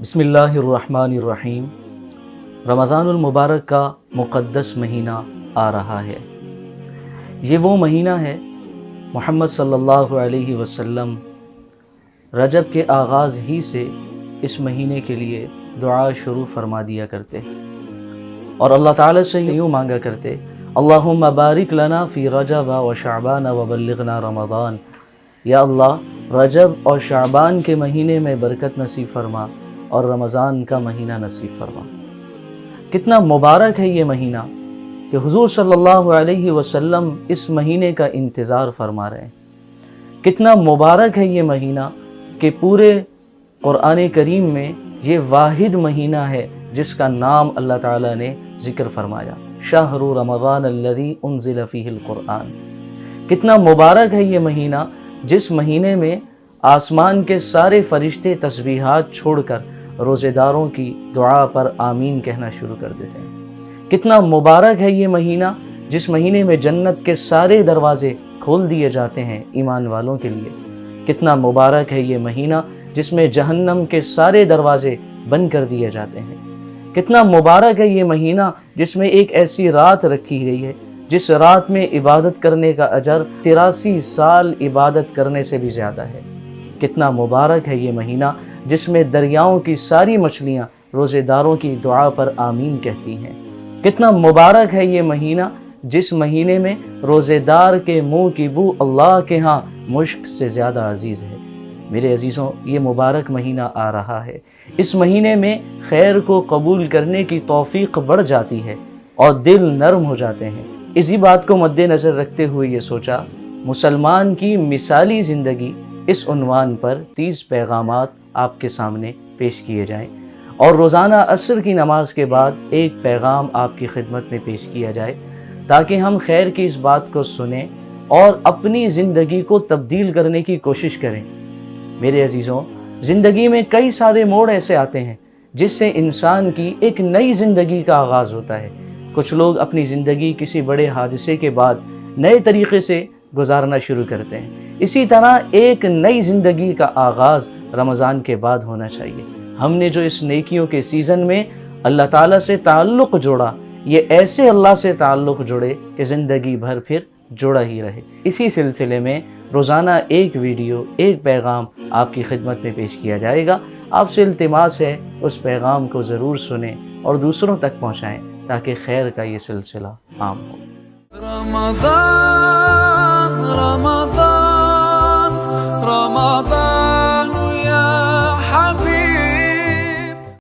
बिस्मिल्लाहिर्रहमानिर्रहीम। रमज़ानुल मुबारक का मुक़द्दस महीना आ रहा है। ये वो महीना है मोहम्मद सल्लल्लाहु अलैहि वसल्लम रजब के आगाज़ ही से इस महीने के लिए दुआ शुरू फरमा दिया करते और अल्लाह ताला से यूँ मांगा करते, अल्लाहुम्मा बारिक लना फ़ी रजब व शअबान व बल्लिगना रमज़ान। या अल्लाह, रजब और शअबान के महीने में बरकत नसीब फरमा और रमज़ान का महीना नसीब फरमा। कितना मुबारक है ये महीना कि हुज़ूर सल्लल्लाहु अलैहि वसल्लम इस महीने का इंतज़ार फरमा रहे हैं। कितना मुबारक है ये महीना कि पूरे क़ुरआन करीम में ये वाहिद महीना है जिसका नाम अल्लाह ताला ने ज़िक्र फरमाया, शहरु रमज़ान अल्लज़ी उन्ज़िल फ़ीहिल क़ुरआन। कितना मुबारक है ये महीना जिस महीने में आसमान के सारे फरिश्ते तस्बीहात छोड़कर रोज़ेदारों की दुआ पर आमीन कहना शुरू कर देते हैं। कितना मुबारक है ये महीना जिस महीने में जन्नत के सारे दरवाज़े खोल दिए जाते हैं ईमान वालों के लिए। कितना मुबारक है ये महीना जिसमें जहन्नम के सारे दरवाज़े बंद कर दिए जाते हैं। कितना मुबारक है ये महीना जिसमें एक ऐसी रात रखी गई है जिस रात में इबादत करने का अजर 83 साल इबादत करने से भी ज़्यादा है। कितना मुबारक है ये महीना जिसमें दरियाओं की सारी मछलियाँ रोज़ेदारों की दुआ पर आमीन कहती हैं। कितना मुबारक है ये महीना जिस महीने में रोज़ेदार के मुँह की बू अल्लाह के यहाँ मुश्क से ज़्यादा अजीज़ है। मेरे अजीज़ों, ये मुबारक महीना आ रहा है। इस महीने में खैर को कबूल करने की तौफीक बढ़ जाती है और दिल नरम हो जाते हैं। इसी बात को मद्देनज़र रखते हुए ये सोचा, मुसलमान की मिसाली ज़िंदगी इस उन्वान पर 30 पैगामात आपके सामने पेश किए जाएं और रोज़ाना असर की नमाज के बाद एक पैगाम आपकी खिदमत में पेश किया जाए ताकि हम खैर की इस बात को सुनें और अपनी ज़िंदगी को तब्दील करने की कोशिश करें। मेरे अजीज़ों, ज़िंदगी में कई सारे मोड़ ऐसे आते हैं जिससे इंसान की एक नई ज़िंदगी का आगाज़ होता है। कुछ लोग अपनी ज़िंदगी किसी बड़े हादसे के बाद नए तरीक़े से गुजारना शुरू करते हैं। इसी तरह एक नई ज़िंदगी का आगाज़ रमज़ान के बाद होना चाहिए। हमने जो इस नेकियों के सीज़न में अल्लाह ताला से ताल्लुक़ जोड़ा, ये ऐसे अल्लाह से ताल्लुक़ जोड़े कि ज़िंदगी भर फिर जुड़ा ही रहे। इसी सिलसिले में रोज़ाना एक वीडियो, एक पैगाम आपकी खिदमत में पेश किया जाएगा। आपसे इल्तिमास है उस पैगाम को ज़रूर सुनें और दूसरों तक पहुँचाएँ ताकि खैर का ये सिलसिला आम हो। रमज़ान